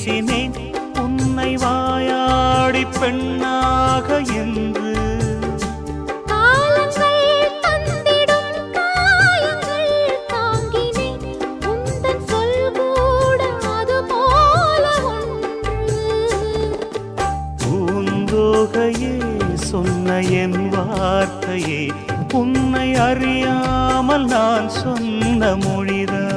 பேசினேன் உன்னை வாயாடி பெண்ணாக என்று. பூந்தோகையே சொன்ன என் வார்த்தையே உன்னை அறியாமல் நான் சொன்ன மொழிதான்.